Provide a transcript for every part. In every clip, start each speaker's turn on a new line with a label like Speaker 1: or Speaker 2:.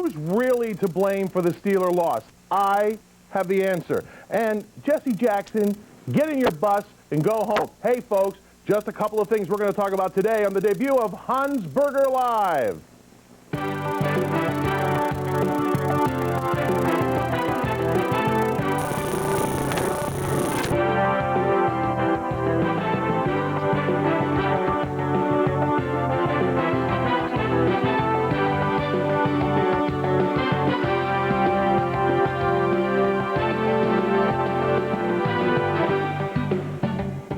Speaker 1: Who's really to blame for the Steeler loss? I have the answer. And Jesse Jackson, get in your bus and go home. Hey, folks, just a couple of things we're going to talk about today on the debut of Honsberger Live.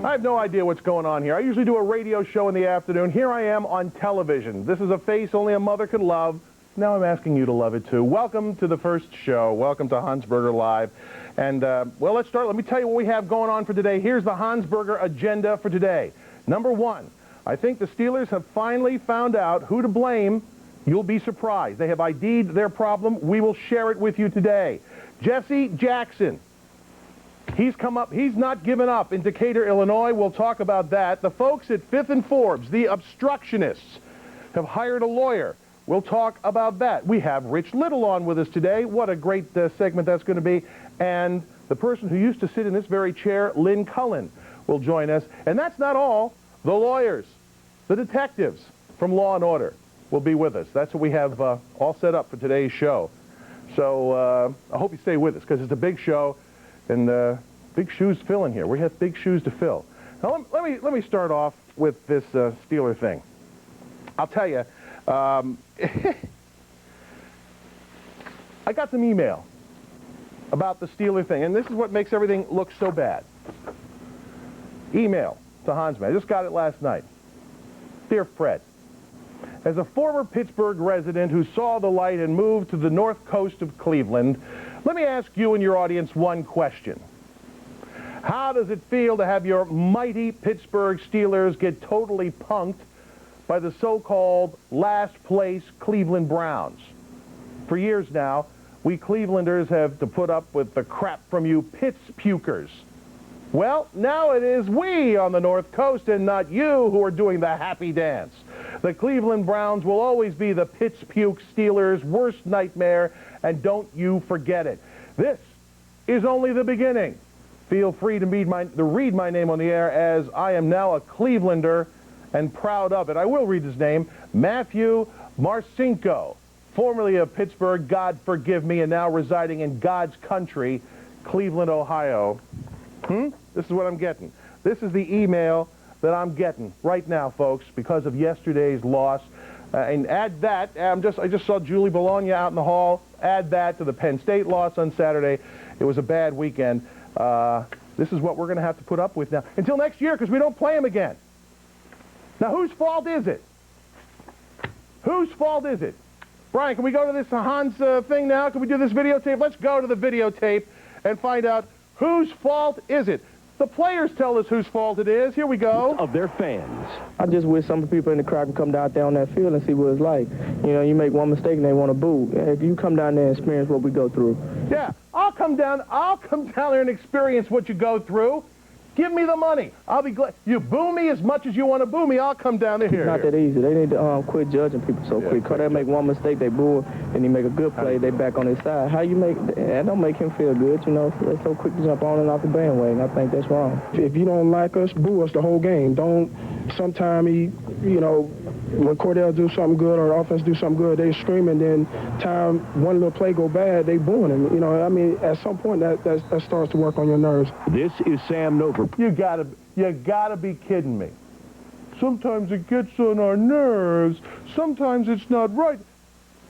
Speaker 1: I have no idea what's going on here. I usually do a radio show in the afternoon. Here I am on television. This is a face only a mother could love. Now I'm asking you to love it too. Welcome to the first show. Welcome to Honsberger Live. And, well, let's start. Let me tell you what we have going on for today. Here's the Honsberger agenda for today. Number one, I think the Steelers have finally found out who to blame. You'll be surprised. They have ID'd their problem. We will share it with you today. Jesse Jackson. He's come up. He's not given up in Decatur, Illinois. We'll talk about that. The folks at Fifth and Forbes, the obstructionists, have hired a lawyer. We'll talk about that. We have Rich Little on with us today. What a great segment that's going to be. And the person who used to sit in this very chair, Lynn Cullen, will join us. And that's not all. The lawyers, the detectives from Law and Order will be with us. That's what we have all set up for today's show. So I hope you stay with us because it's a big show. And big shoes to fill in here. We have big shoes to fill. Now, let me start off with this Steeler thing. I'll tell you, I got some email about the Steeler thing, and this is what makes everything look so bad. Email to Honsberger. I just got it last night. Dear Fred, as a former Pittsburgh resident who saw the light and moved to the north coast of Cleveland, let me ask you and your audience one question. How does it feel to have your mighty Pittsburgh Steelers get totally punked by the so-called last-place Cleveland Browns? For years now, we Clevelanders have to put up with the crap from you Pitts pukers. Well, now it is we on the North Coast and not you who are doing the happy dance. The Cleveland Browns will always be the Pitts puke Steelers' worst nightmare, and don't you forget it. This is only the beginning. Feel free to read my name on the air, as I am now a Clevelander and proud of it. I will read his name, Matthew Marcinko, formerly of Pittsburgh, God forgive me, and now residing in God's country, Cleveland, Ohio. This is what I'm getting. This is the email that I'm getting right now, folks, because of yesterday's loss. And add that, I just saw Julie Bologna out in the hall. Add that to the Penn State loss on Saturday. It was a bad weekend. This is what we're going to have to put up with now until next year, because we don't play them again. Now, whose fault is it? Whose fault is it? Brian, can we go to this Hans thing now? Can we do this videotape? Let's go to the videotape and find out whose fault is it. The players tell us whose fault it is. Here we go. Of their fans.
Speaker 2: I just wish some of the people in the crowd could come down there on that field and see what it's like. You know, you make one mistake and they want to boo. If you come down there and experience what we go through.
Speaker 1: Yeah, I'll come down there and experience what you go through. Give me the money. I'll be glad. You boo me as much as you want to boo me, I'll come down there.
Speaker 2: It's not that easy. They need to quit judging people so quick. Because they make one mistake, they boo, and he make a good play, they back on his side. How you make that don't make him feel good, you know. They're so quick to jump on and off the bandwagon. I think that's wrong.
Speaker 3: If you don't like us, boo us the whole game. Don't sometime you know, when Cordell do something good or offense do something good, they scream, and then time one little play go bad, they booing him. You know, I mean, at some point that starts to work on your nerves.
Speaker 1: This is Sam Nover. You gotta be kidding me. Sometimes it gets on our nerves. Sometimes it's not right.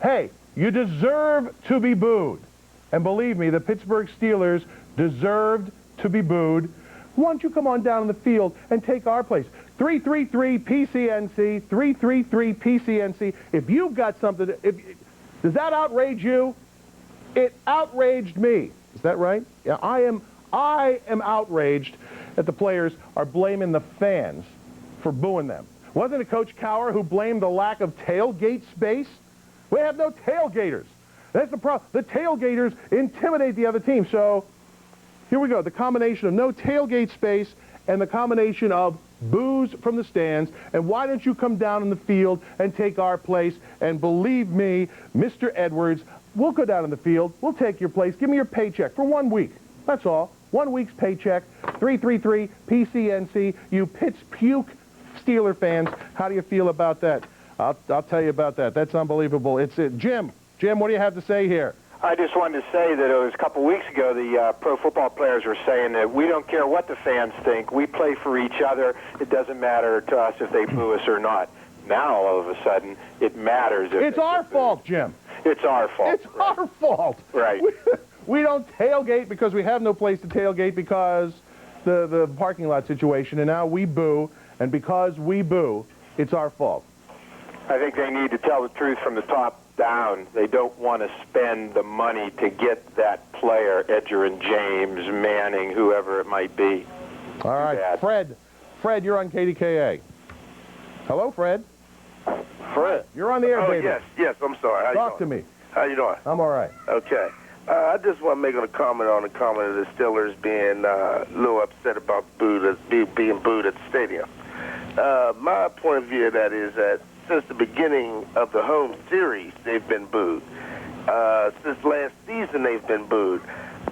Speaker 1: Hey, you deserve to be booed. And believe me, the Pittsburgh Steelers deserved to be booed. Why don't you come on down in the field and take our place? 333 PCNC, 333 PCNC. If you've got something, does that outrage you? It outraged me. Is that right? Yeah, I am outraged that the players are blaming the fans for booing them. Wasn't it Coach Cowher who blamed the lack of tailgate space? We have no tailgaters. That's the problem. The tailgaters intimidate the other team. So here we go. The combination of no tailgate space and the combination of boos from the stands, and why don't you come down in the field and take our place? And believe me, Mr. Edwards, we'll go down in the field. We'll take your place. Give me your paycheck for 1 week. That's all. 1 week's paycheck. 333 PCNC. You Pitts-Puke Steeler fans, how do you feel about that? I'll tell you about that. That's unbelievable. It's it. Jim, what do you have to say here?
Speaker 4: I just wanted to say that it was a couple weeks ago the pro football players were saying that we don't care what the fans think. We play for each other. It doesn't matter to us if they boo us or not. Now, all of a sudden, it matters.
Speaker 1: It's our fault, Jim.
Speaker 4: It's our fault.
Speaker 1: It's our fault.
Speaker 4: Right.
Speaker 1: We don't tailgate because we have no place to tailgate because the parking lot situation, and now we boo, and because we boo, it's our fault.
Speaker 4: I think they need to tell the truth from the top down. They don't want to spend the money to get that player, Edgerrin James, Manning, whoever it might be.
Speaker 1: All right, Fred, you're on KDKA. Hello, Fred.
Speaker 5: Fred.
Speaker 1: You're on the air, baby.
Speaker 5: Yes, I'm sorry. How
Speaker 1: Talk
Speaker 5: you doing?
Speaker 1: to me.
Speaker 5: How you doing?
Speaker 1: I'm all right.
Speaker 5: Okay. I just want to make a comment on the comment of the Steelers being a little upset about being booed at the stadium. My point of view of that is that since the beginning of the home series, they've been booed. Since last season, they've been booed.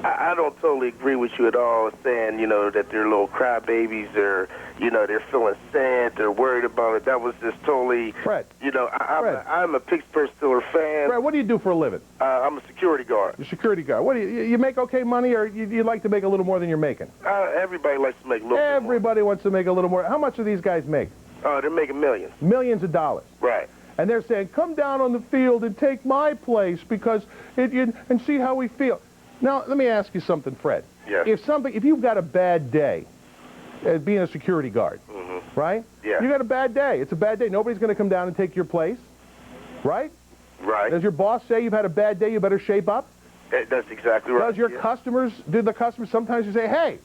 Speaker 5: I don't totally agree with you at all saying, that they're little crybabies or, they're feeling sad, they're worried about it. That was just totally,
Speaker 1: Fred.
Speaker 5: I'm a Pittsburgh Steelers fan.
Speaker 1: Fred, what do you do for a living?
Speaker 5: I'm a security guard.
Speaker 1: You're a security guard. What do you make okay money, or you like to make a little more than you're making?
Speaker 5: Everybody likes to make a little bit more.
Speaker 1: Everybody wants to make a little more. How much do these guys make?
Speaker 5: They're making millions.
Speaker 1: Millions of dollars.
Speaker 5: Right.
Speaker 1: And they're saying, come down on the field and take my place because and see how we feel. Now, let me ask you something, Fred.
Speaker 5: Yes.
Speaker 1: If you've got a bad day being a security guard, right?
Speaker 5: Yeah.
Speaker 1: You got a bad day. It's a bad day. Nobody's going to come down and take your place, right?
Speaker 5: Right.
Speaker 1: Does your boss say you've had a bad day, you better shape up?
Speaker 5: That's exactly right.
Speaker 1: Does your customers, sometimes you say, hey,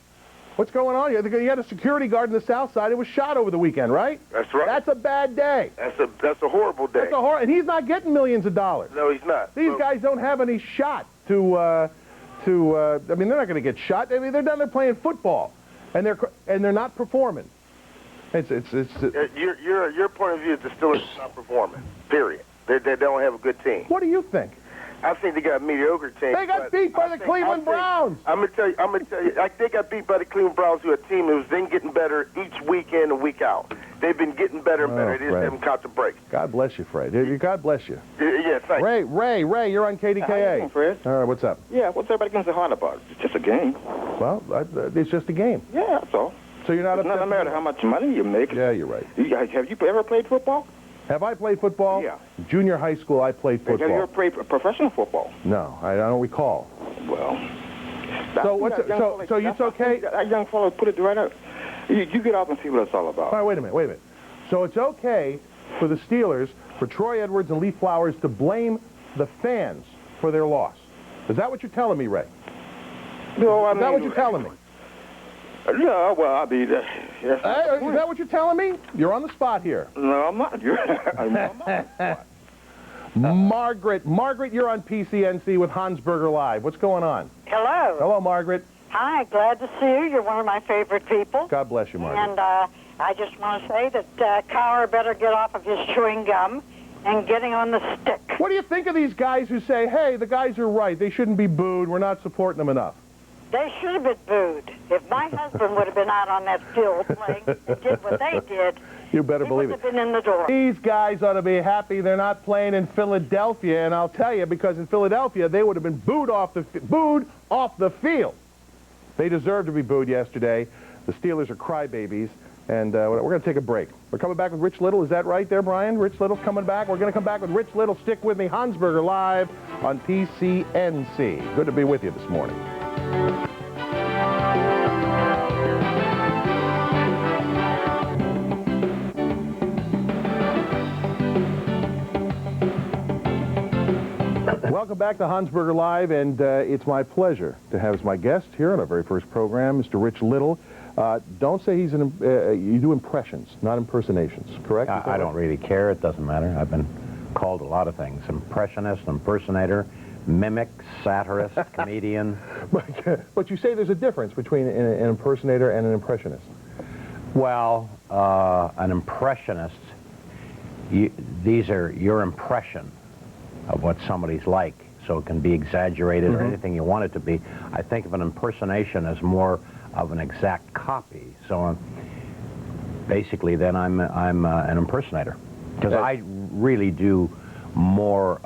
Speaker 1: what's going on here? You had a security guard in the South Side. It was shot over the weekend, right?
Speaker 5: That's right.
Speaker 1: That's a bad day.
Speaker 5: That's a horrible day.
Speaker 1: And he's not getting millions of dollars.
Speaker 5: No, he's not.
Speaker 1: These guys don't have any shot to they're not going to get shot. I mean, they're down there playing football, and they're not performing.
Speaker 5: Your point of view is the Steelers are not performing. Period. They don't have a good team.
Speaker 1: What do you think?
Speaker 5: I think they got a mediocre team.
Speaker 1: They got beat by the Cleveland Browns.
Speaker 5: I'm gonna tell you. They got beat by the Cleveland Browns, who are a team who's been getting better each week in and week out. They've been getting better and better. They just haven't caught the break.
Speaker 1: God bless you, Fred. God bless you.
Speaker 5: Yeah, thanks.
Speaker 1: Ray, you're on KDKA.
Speaker 6: How you doing, Fred?
Speaker 1: All right, what's up?
Speaker 6: Yeah, what's everybody going to say hard about? It's just a game.
Speaker 1: Well, it's just a game.
Speaker 6: Yeah, that's all.
Speaker 1: So you're not upset?
Speaker 6: It doesn't matter how much money you make.
Speaker 1: Yeah, you're right.
Speaker 6: Have you ever played football?
Speaker 1: Have I played football?
Speaker 6: Yeah.
Speaker 1: Junior high school, I played football.
Speaker 6: Have you ever played professional football?
Speaker 1: No, I don't recall.
Speaker 6: Well.
Speaker 1: So it's okay?
Speaker 6: That young fellow put it right out. You get off and see what it's all about.
Speaker 1: All right, wait a minute. So it's okay for the Steelers, for Troy Edwards and Lee Flowers to blame the fans for their loss. Is that what you're telling me, Ray?
Speaker 6: No,
Speaker 1: Is that what you're telling me?
Speaker 6: No, well, I mean, yes.
Speaker 1: Is that what you're telling me? You're on the spot here.
Speaker 6: No, I'm not. I'm not.
Speaker 1: Margaret, you're on PCNC with Honsberger Live. What's going on?
Speaker 7: Hello.
Speaker 1: Hello, Margaret.
Speaker 7: Hi, glad to see you. You're one of my favorite people.
Speaker 1: God bless you, Margaret.
Speaker 7: And I just want to say that Cowher better get off of his chewing gum and getting on the stick.
Speaker 1: What do you think of these guys who say, hey, the guys are right, they shouldn't be booed, we're not supporting them enough?
Speaker 7: They should have been booed. If my husband would have been out on that field playing and did what they did,
Speaker 1: you better believe
Speaker 7: he would have been in the door.
Speaker 1: These guys ought to be happy they're not playing in Philadelphia, and I'll tell you, because in Philadelphia, they would have been booed off the field. They deserved to be booed yesterday. The Steelers are crybabies, and we're going to take a break. We're coming back with Rich Little. Is that right there, Brian? Rich Little's coming back. We're going to come back with Rich Little. Stick with me. Honsberger Live on PCNC. Good to be with you this morning. Welcome back to Honsberger Live, and it's my pleasure to have as my guest here on our very first program, Mr. Rich Little. Don't say he's you do impressions, not impersonations, correct?
Speaker 8: I don't really care. It doesn't matter. I've been called a lot of things. Impressionist, impersonator, mimic, satirist, comedian.
Speaker 1: But you say there's a difference between an impersonator and an impressionist.
Speaker 8: Well, an impressionist, these are your impression of what somebody's like, so it can be exaggerated or anything you want it to be. I think of an impersonation as more of an exact copy. So basically, then I'm an impersonator, because I really do more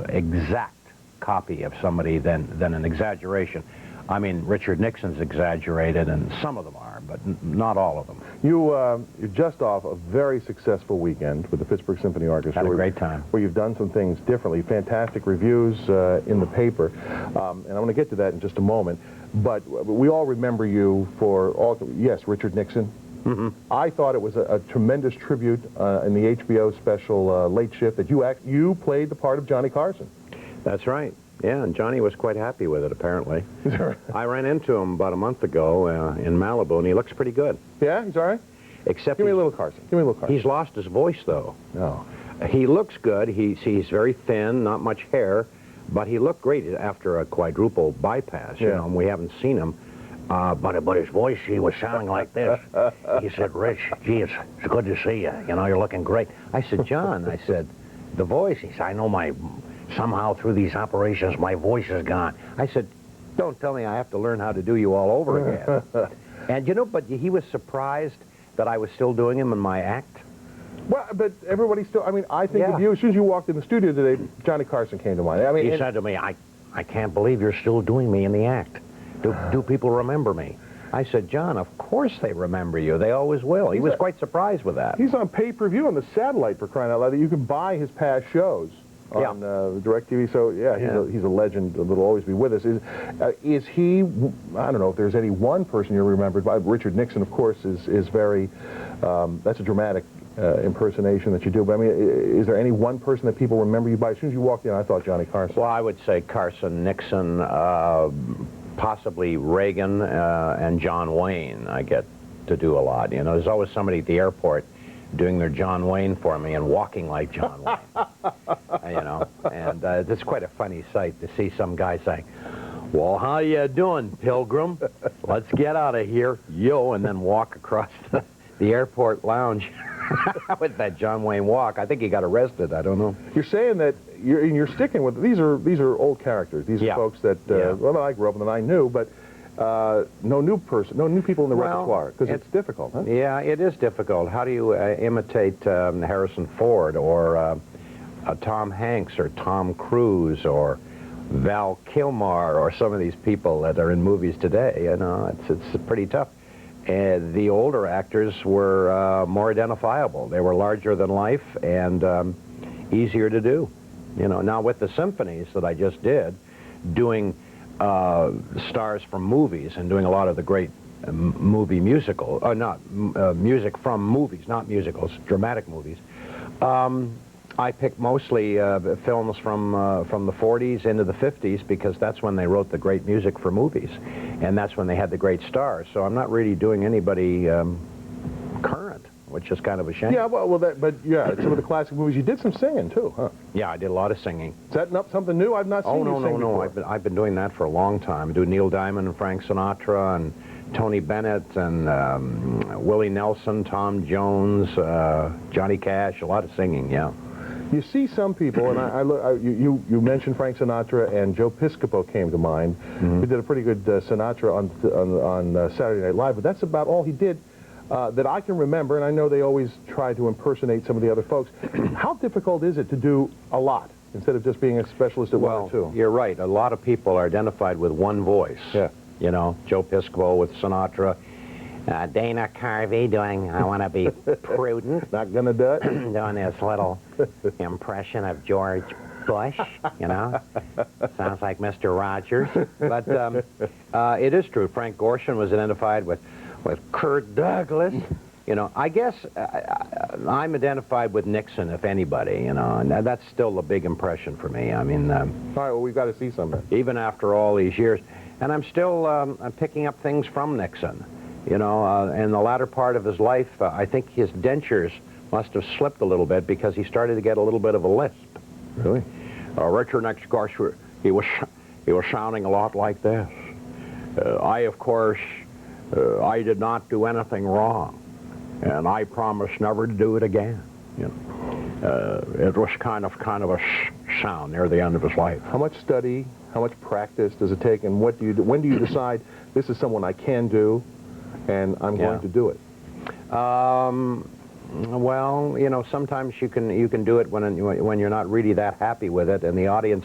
Speaker 8: exact copy of somebody than an exaggeration. I mean, Richard Nixon's exaggerated, and some of them are, but not all of them.
Speaker 1: You're just off a very successful weekend with the Pittsburgh Symphony Orchestra.
Speaker 8: Had a great time.
Speaker 1: Where you've done some things differently. Fantastic reviews in the paper. And I'm going to get to that in just a moment. But we all remember you for, yes, Richard Nixon. I thought it was a tremendous tribute in the HBO special Late Shift that you played the part of Johnny Carson.
Speaker 8: That's right. Yeah, and Johnny was quite happy with it, apparently. I ran into him about a month ago in Malibu, and he looks pretty good.
Speaker 1: Yeah, he's all right?
Speaker 8: Except
Speaker 1: Give me a little Carson. Give me a little Carson.
Speaker 8: He's lost his voice, though.
Speaker 1: No.
Speaker 8: He looks good. He's very thin, not much hair, but he looked great after a quadruple bypass, you know, and we haven't seen him. But his voice, he was sounding like this. He said, Rich, gee, it's good to see you. You know, you're looking great. I said, John, I said, the voice. He said, I know somehow through these operations, my voice is gone. I said, don't tell me I have to learn how to do you all over again. And, you know, but he was surprised that I was still doing him in my act.
Speaker 1: Well, but everybody still, I mean, I think of you, as soon as you walked in the studio today, Johnny Carson came to mind. I mean,
Speaker 8: he said to me, I can't believe you're still doing me in the act. Do people remember me? I said, John, of course they remember you. They always will. He was quite surprised with that.
Speaker 1: He's on pay-per-view on the satellite, for crying out loud, that you can buy his past shows on DirecTV. So, he's a legend that will always be with us. Is he, I don't know if there's any one person you're remembered by. Richard Nixon, of course, is very, that's a dramatic impersonation that you do. But, I mean, is there any one person that people remember you by? As soon as you walked in, I thought Johnny Carson.
Speaker 8: Well, I would say Carson, Nixon, possibly Reagan, and John Wayne I get to do a lot. You know, there's always somebody at the airport doing their John Wayne for me and walking like John Wayne. You know, and it's quite a funny sight to see some guy saying, well, how you doing, Pilgrim? Let's get out of here, yo, and then walk across the airport lounge with that John Wayne walk. I think he got arrested. I don't know.
Speaker 1: You're saying that you're sticking with these are old characters. These are folks that well, I grew up with and I knew, but no new people in the repertoire, because it's difficult, huh?
Speaker 8: Yeah, it is difficult. How do you imitate Harrison Ford or Tom Hanks or Tom Cruise or Val Kilmer or some of these people that are in movies today? You know, it's pretty tough. And the older actors were more identifiable. They were larger than life and easier to do. You know, now with the symphonies that I just did, doing stars from movies and doing a lot of the great movie musical, music from movies, not musicals, dramatic movies. I picked mostly films from the 40s into the 50s because that's when they wrote the great music for movies, and that's when they had the great stars. So I'm not really doing anybody current, which is kind of a shame.
Speaker 1: Yeah, but some of the classic movies, you did some singing too, huh?
Speaker 8: Yeah, I did a lot of singing.
Speaker 1: Is that something new? I've not seen you sing before.
Speaker 8: I've been doing that for a long time. I do Neil Diamond and Frank Sinatra and Tony Bennett and Willie Nelson, Tom Jones, Johnny Cash, a lot of singing, yeah.
Speaker 1: You see some people, and you mentioned Frank Sinatra, and Joe Piscopo came to mind. He did a pretty good Sinatra on Saturday Night Live, but that's about all he did that I can remember, and I know they always try to impersonate some of the other folks. How difficult is it to do a lot instead of just being a specialist at one or two?
Speaker 8: You're right. A lot of people are identified with one voice.
Speaker 1: Yeah.
Speaker 8: You know, Joe Piscopo with Sinatra. Dana Carvey doing I Want to Be Prudent.
Speaker 1: Not gonna do it?
Speaker 8: Doing this little impression of George Bush, you know. Sounds like Mr. Rogers. But it is true. Frank Gorshin was identified with Kirk Douglas. You know, I guess I'm identified with Nixon, if anybody, you know, and that's still a big impression for me. I mean...
Speaker 1: all right, well, we've got to see some of it.
Speaker 8: Even after all these years. And I'm still I'm picking up things from Nixon. You know, in the latter part of his life, I think his dentures must have slipped a little bit because he started to get a little bit of a lisp.
Speaker 1: Really?
Speaker 8: Richard Nixon, of course, he was sounding a lot like this. I, of course, I did not do anything wrong. and I promise never to do it again. You know, it was kind of a sound near the end of his life.
Speaker 1: How much study, how much practice does it take, and what do you do? When do you decide this is someone I can do, and I'm going to do it?
Speaker 8: Well, you know, sometimes you can do it when you're not really that happy with it, and the audience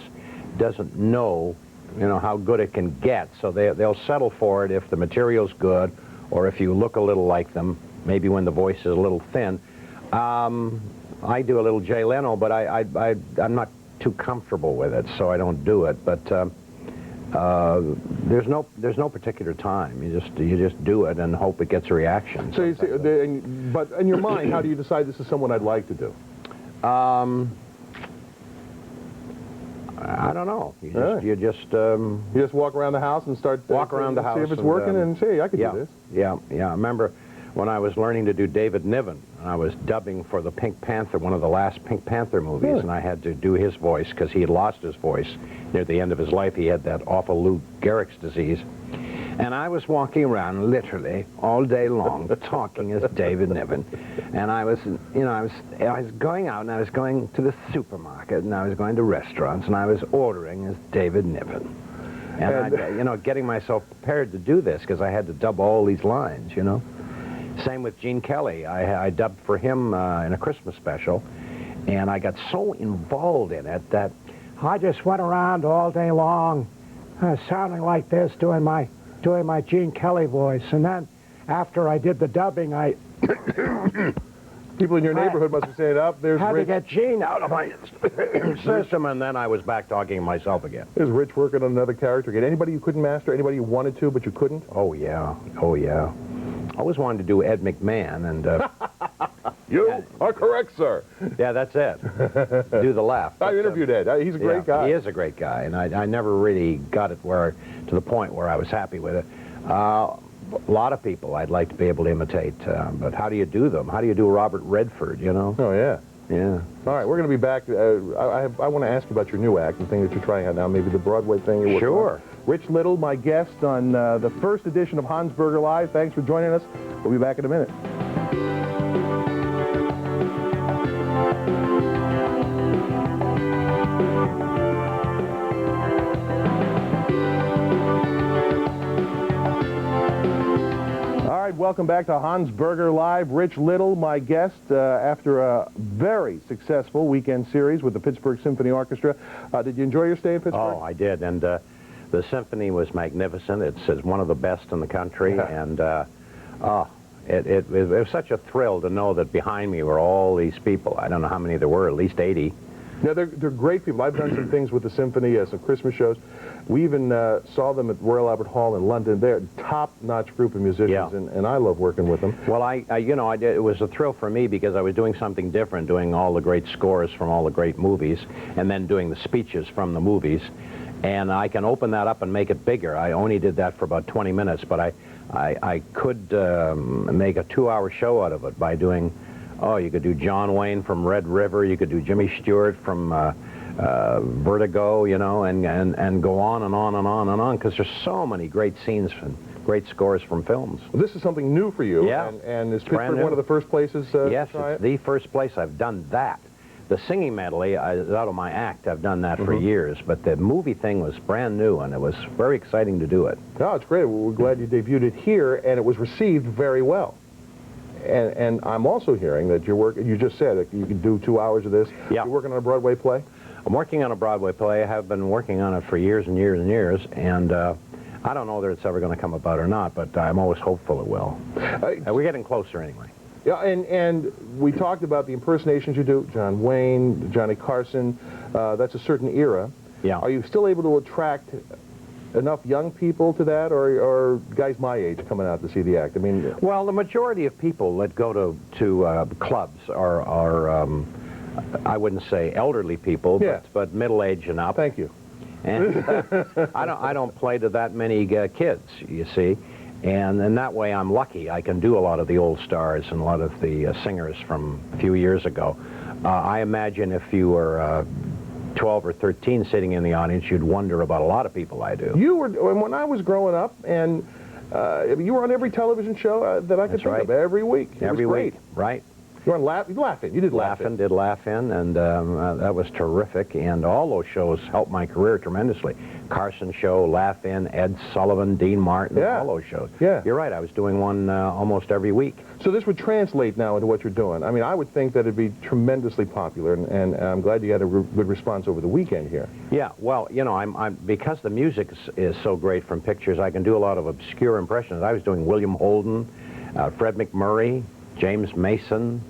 Speaker 8: doesn't know, you know, how good it can get. So they'll settle for it if the material's good, or if you look a little like them. Maybe when the voice is a little thin. I do a little Jay Leno, but I'm not too comfortable with it, so I don't do it. But there's no particular time. You just do it and hope it gets a reaction.
Speaker 1: So you say, but in your mind, how do you decide this is someone I'd like to do?
Speaker 8: I don't know. You just
Speaker 1: walk around the house and start
Speaker 8: walk around the house,
Speaker 1: see if it's working, and say, I could do this.
Speaker 8: Yeah. I remember when I was learning to do David Niven, I was dubbing for the Pink Panther, one of the last Pink Panther movies, and I had to do his voice because he had lost his voice near the end of his life. He had that awful Lou Gehrig's disease. And I was walking around literally all day long talking as David Niven. And I was going out, and I was going to the supermarket, and I was going to restaurants, and I was ordering as David Niven. And getting myself prepared to do this because I had to dub all these lines, you know. Same with Gene Kelly. I dubbed for him in a Christmas special, and I got so involved in it that I just went around all day long sounding like this, doing my Gene Kelly voice. And then after I did the dubbing,
Speaker 1: people in your neighborhood must be saying, there's
Speaker 8: had
Speaker 1: Rich.
Speaker 8: To get Gene out of my system, and then I was back talking to myself again.
Speaker 1: There's Rich working on another character again. Anybody you couldn't master? Anybody you wanted to, but you couldn't?
Speaker 8: Oh, yeah. I always wanted to do Ed McMahon, and...
Speaker 1: You are correct, sir.
Speaker 8: Yeah, that's it. Do the laugh.
Speaker 1: I interviewed Ed. He's a great guy.
Speaker 8: He is a great guy, and I never really got it to the point where I was happy with it. A lot of people I'd like to be able to imitate, but how do you do them? How do you do Robert Redford, you know?
Speaker 1: Oh, yeah.
Speaker 8: Yeah.
Speaker 1: All right, we're going to be back. I want to ask you about your new act, the thing that you're trying out now, maybe the Broadway thing you're working on. Rich Little, my guest on the first edition of Honsberger Live. Thanks for joining us. We'll be back in a minute. Welcome back to Honsberger Live. Rich Little, my guest, after a very successful weekend series with the Pittsburgh Symphony Orchestra. Did you enjoy your stay in Pittsburgh?
Speaker 8: Oh, I did, and the symphony was magnificent. It's one of the best in the country, and it was such a thrill to know that behind me were all these people. I don't know how many there were, at least 80.
Speaker 1: Yeah, they're great people. I've done some things with the symphony, some Christmas shows. We even saw them at Royal Albert Hall in London. They're a top-notch group of musicians, and I love working with them.
Speaker 8: Well, it was a thrill for me because I was doing something different, doing all the great scores from all the great movies, and then doing the speeches from the movies. And I can open that up and make it bigger. I only did that for about 20 minutes, but I could make a 2-hour show out of it by doing, you could do John Wayne from Red River, you could do Jimmy Stewart from Vertigo, you know, and go on and on and on and on, because there's so many great scenes and great scores from films.
Speaker 1: Well, this is something new for you,
Speaker 8: yeah.
Speaker 1: And is Pittsburgh one of the first places
Speaker 8: yes,
Speaker 1: to try
Speaker 8: it's the first place I've done that. The singing medley is out of my act. I've done that for years, but the movie thing was brand new, and it was very exciting to do it.
Speaker 1: No, it's great. We're glad you debuted it here, and it was received very well. And I'm also hearing that you just said that you could do 2 hours of this.
Speaker 8: Yeah.
Speaker 1: You're working on a Broadway play?
Speaker 8: I'm working on a Broadway play. I have been working on it for years and years and years, and I don't know that it's ever going to come about or not, but I'm always hopeful it will. We're getting closer anyway.
Speaker 1: Yeah, and we talked about the impersonations you do, John Wayne, Johnny Carson. That's a certain era.
Speaker 8: Yeah.
Speaker 1: Are you still able to attract enough young people to that, or guys my age coming out to see the act? I mean,
Speaker 8: well, the majority of people that go to clubs are I wouldn't say elderly people, but middle-aged and up.
Speaker 1: Thank you.
Speaker 8: And I don't play to that many kids, you see, and in that way I'm lucky. I can do a lot of the old stars and a lot of the singers from a few years ago. I imagine if you were 12 or 13 sitting in the audience, you'd wonder about a lot of people I do.
Speaker 1: You were, when I was growing up, and You were on every television show that I could think of every week.
Speaker 8: Every week, right?
Speaker 1: You were on Laugh-In. You did Laugh-In.
Speaker 8: Did Laugh-In, and that was terrific. And all those shows helped my career tremendously. Carson Show, Laugh-In, Ed Sullivan, Dean Martin, all those shows.
Speaker 1: Yeah.
Speaker 8: You're right. I was doing one almost every week.
Speaker 1: So this would translate now into what you're doing. I mean, I would think that it'd be tremendously popular, and I'm glad you had a good response over the weekend here.
Speaker 8: Yeah. Well, you know, I'm because the music is so great from pictures, I can do a lot of obscure impressions. I was doing William Holden, Fred McMurray, James Mason,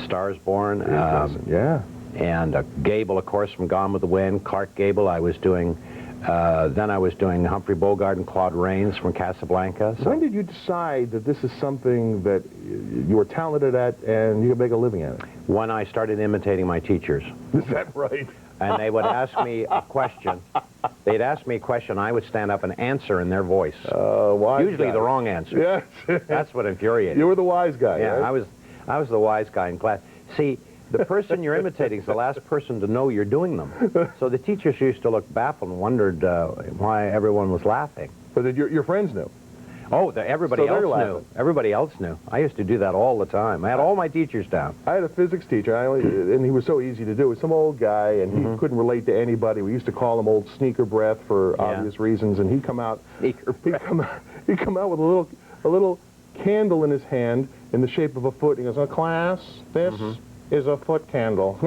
Speaker 8: Stars Born, and Gable, of course, from Gone with the Wind, Clark Gable. I was doing, then I was doing Humphrey Bogart and Claude Rains from Casablanca. So.
Speaker 1: When did you decide that this is something that you were talented at and you could make a living at it?
Speaker 8: When I started imitating my teachers.
Speaker 1: Is that right?
Speaker 8: And they would ask me a question. They'd ask me a question. I would stand up and answer in their voice. Usually the wrong answer.
Speaker 1: Yes.
Speaker 8: That's what infuriated
Speaker 1: me. You were the wise guy,
Speaker 8: Yeah,
Speaker 1: right?
Speaker 8: I was the wise guy in class. See, the person you're imitating is the last person to know you're doing them. So the teachers used to look baffled and wondered why everyone was laughing.
Speaker 1: But your friends knew.
Speaker 8: Oh, everybody else knew. Everybody else knew. I used to do that all the time. I had all my teachers down.
Speaker 1: I had a physics teacher, and he was so easy to do. He was some old guy, and he couldn't relate to anybody. We used to call him Old Sneaker Breath for obvious reasons. And he'd come out. He'd come out with a little candle in his hand in the shape of a foot. He goes, "Oh, class, this is a foot candle."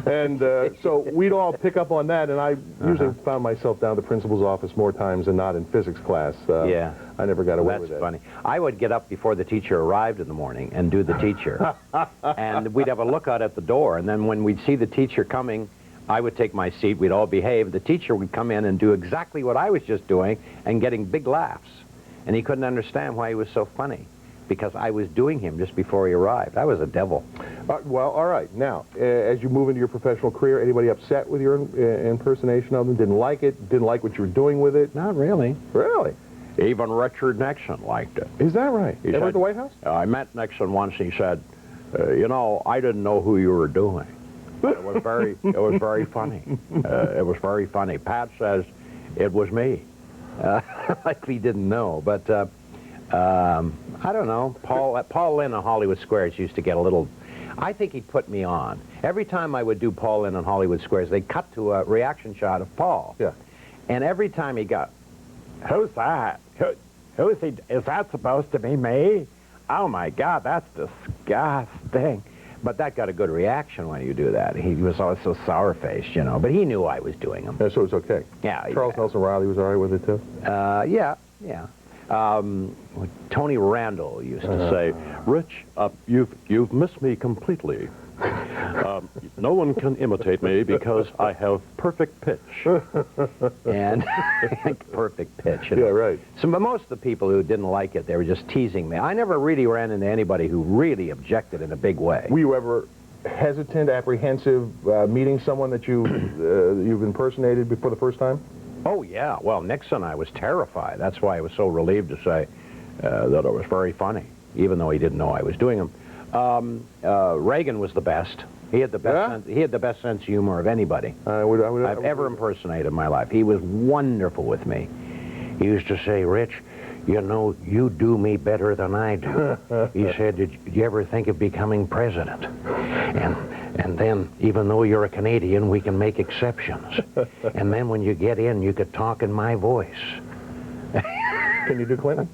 Speaker 1: And so we'd all pick up on that, and I usually found myself down at the principal's office more times than not in physics class. I never got away with it.
Speaker 8: That's funny. I would get up before the teacher arrived in the morning and do the teacher. And we'd have a lookout at the door, and then when we'd see the teacher coming, I would take my seat, we'd all behave. The teacher would come in and do exactly what I was just doing and getting big laughs. And he couldn't understand why he was so funny, because I was doing him just before he arrived. I was a devil.
Speaker 1: Well, all right. Now, as you move into your professional career, anybody upset with your impersonation of them? Didn't like it? Didn't like what you were doing with it?
Speaker 8: Not really.
Speaker 1: Really?
Speaker 8: Even Richard Nixon liked it.
Speaker 1: Is that right? Ever at the White House?
Speaker 8: I met Nixon once. He said, you know, I didn't know who you were doing. It was very funny. It was very funny. Pat says it was me. Like we didn't know, but I don't know. Paul Lynn on Hollywood Squares used to get a little. I think he'd put me on. Every time I would do Paul Lynn on Hollywood Squares, they'd cut to a reaction shot of Paul.
Speaker 1: Yeah.
Speaker 8: And every time he got, "Who's that? Who is he? Is that supposed to be me? Oh my God, that's disgusting." But that got a good reaction when you do that. He was always so sour-faced, you know. But he knew I was doing them.
Speaker 1: Yeah, so it's okay.
Speaker 8: Yeah.
Speaker 1: Charles Nelson Riley was all right with it too.
Speaker 8: Yeah. Tony Randall used to say, "Rich, you've missed me completely. No one can imitate me because I have perfect pitch." And perfect pitch. You know?
Speaker 1: Yeah, right.
Speaker 8: So most of the people who didn't like it, they were just teasing me. I never really ran into anybody who really objected in a big way.
Speaker 1: Were you ever hesitant, apprehensive, meeting someone that you've impersonated for the first time?
Speaker 8: Oh, yeah. Well, Nixon, I was terrified. That's why I was so relieved to say that it was very funny, even though he didn't know I was doing them. Reagan was the best. He had the best. He had the best sense of humor of anybody I've ever impersonated in my life. He was wonderful with me. He used to say, "Rich, you know, you do me better than I do." He said, "Did you ever think of becoming president? And then, even though you're a Canadian, we can make exceptions. And then when you get in, you could talk in my voice."
Speaker 1: Can you do Clinton?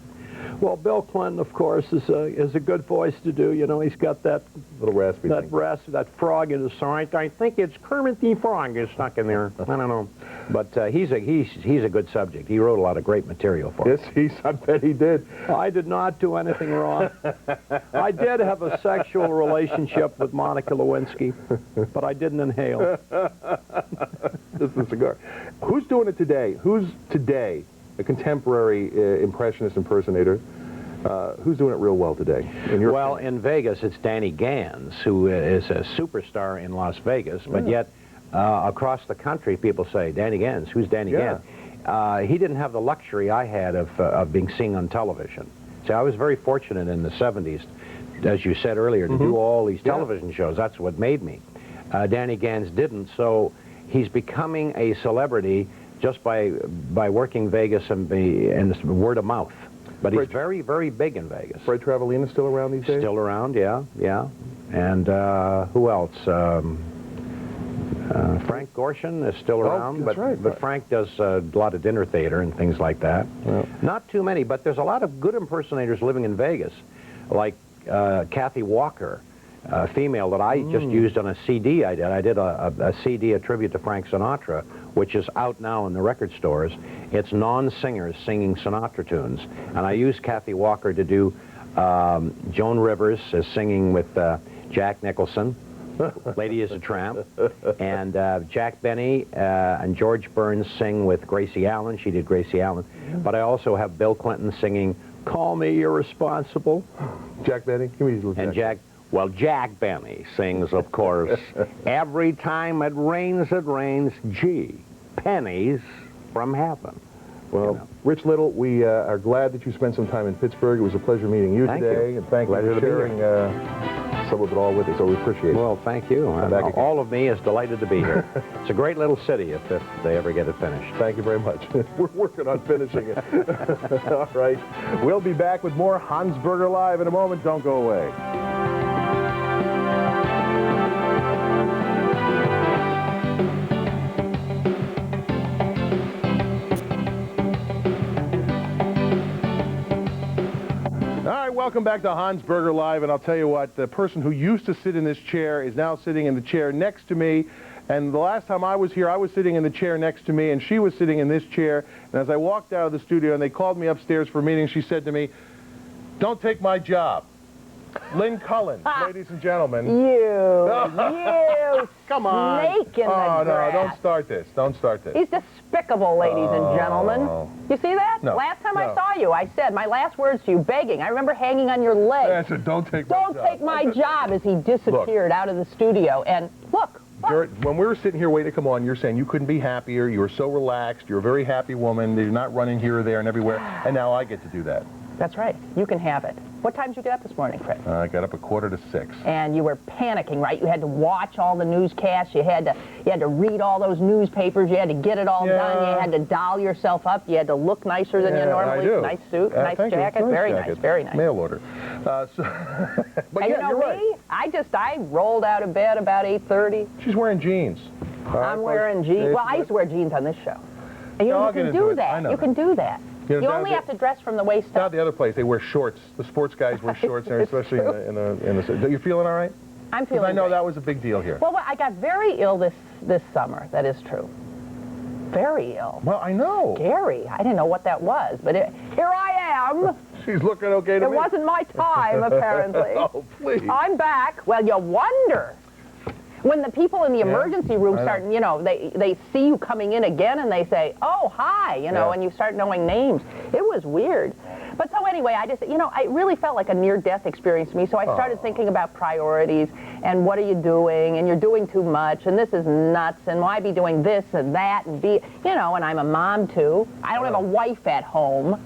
Speaker 8: Well, Bill Clinton, of course, is a good voice to do. You know, he's got that
Speaker 1: little raspy thing.
Speaker 8: That frog in his throat. I think it's Kermit the Frog is stuck in there. I don't know, but he's a good subject. He wrote a lot of great material for us.
Speaker 1: Yes, I bet he did.
Speaker 8: I did not do anything wrong. I did have a sexual relationship with Monica Lewinsky, but I didn't inhale.
Speaker 1: This is a cigar. Who's doing it today? Who's today a contemporary impressionist impersonator? Who's doing it real well today?
Speaker 8: In Vegas, it's Danny Gans, who is a superstar in Las Vegas, but yet across the country, people say, "Danny Gans, who's Danny Gans?" He didn't have the luxury I had of being seen on television. See, I was very fortunate in the 70s, as you said earlier, to do all these television shows. That's what made me. Danny Gans didn't, so he's becoming a celebrity just by working Vegas and word of mouth. But he's very, very big in Vegas.
Speaker 1: Fred Travelina's still around these days?
Speaker 8: Still around, yeah. And who else? Frank Gorshin is still around, but Frank does a lot of dinner theater and things like that. Well, not too many, but there's a lot of good impersonators living in Vegas, like Kathy Walker, a female that I just used on a CD I did. I did a CD, a tribute to Frank Sinatra, which is out now in the record stores. It's non-singers singing Sinatra tunes. And I used Kathy Walker to do Joan Rivers is singing with Jack Nicholson, Lady is a Tramp, and Jack Benny and George Burns sing with Gracie Allen. She did Gracie Allen. But I also have Bill Clinton singing Call Me Irresponsible.
Speaker 1: Jack Benny? Give me these little
Speaker 8: and Jack. Well, Jack Benny sings, of course, Every time it rains, gee, pennies from heaven.
Speaker 1: Well, Rich Little, we are glad that you spent some time in Pittsburgh. It was a pleasure meeting you today. And thank you for sharing some of it all with us, so we appreciate it.
Speaker 8: Well, thank you. All of me is delighted to be here. It's a great little city if they ever get it finished.
Speaker 1: Thank you very much. We're working on finishing it. All right. We'll be back with more Honsberger Live in a moment. Don't go away. Welcome back to Honsberger Live, and I'll tell you what, the person who used to sit in this chair is now sitting in the chair next to me, and the last time I was here, I was sitting in the chair next to me, and she was sitting in this chair, and as I walked out of the studio and they called me upstairs for a meeting, she said to me, "Don't take my job." Lynn Cullen, ladies and gentlemen.
Speaker 9: You
Speaker 1: Come on.
Speaker 9: snake in the grass.
Speaker 1: No, don't start this. Don't start this.
Speaker 9: He's despicable, ladies and gentlemen. You see that?
Speaker 1: No.
Speaker 9: Last time I saw you, I said my last words to you, begging. I remember hanging on your leg.
Speaker 1: I said, don't take my job.
Speaker 9: Don't take my job, as he disappeared out of the studio. And look.
Speaker 1: When we were sitting here waiting to come on, you're saying you couldn't be happier. You were so relaxed. You're a very happy woman. You're not running here or there and everywhere. And now I get to do that.
Speaker 9: That's right. You can have it. What time did you get up this morning, Fred?
Speaker 1: I got up at 5:45.
Speaker 9: And you were panicking, right? You had to watch all the newscasts. You had to read all those newspapers. You had to get it all done. You had to doll yourself up. You had to look nicer than you normally do. Nice suit, nice jacket. Very nice, very nice.
Speaker 1: Mail order.
Speaker 9: But and you know me? Right. I rolled out of bed about 8:30.
Speaker 1: She's wearing jeans.
Speaker 9: I'm wearing jeans. Well, I used to wear jeans on this show. And you can do that. You can do that. You only have to dress from the waist up.
Speaker 1: Not the other place. They wear shorts. The sports guys wear shorts, especially in the. Are you feeling all right?
Speaker 9: I'm feeling
Speaker 1: I know great. That was a big deal here.
Speaker 9: Well, I got very ill this summer. That is true. Very ill.
Speaker 1: Well, I know.
Speaker 9: Scary. I didn't know what that was, but here I am.
Speaker 1: She's looking okay to me.
Speaker 9: It wasn't my time, apparently.
Speaker 1: Oh, please.
Speaker 9: I'm back. Well, you wonder. When the people in the emergency room start, you know, they see you coming in again and they say, "Oh, hi," you know, and you start knowing names. It was weird. But so anyway, I just, it really felt like a near-death experience to me. So I started thinking about priorities and what are you doing, and you're doing too much, and this is nuts, and why be doing this and that, and and I'm a mom too. I don't have a wife at home.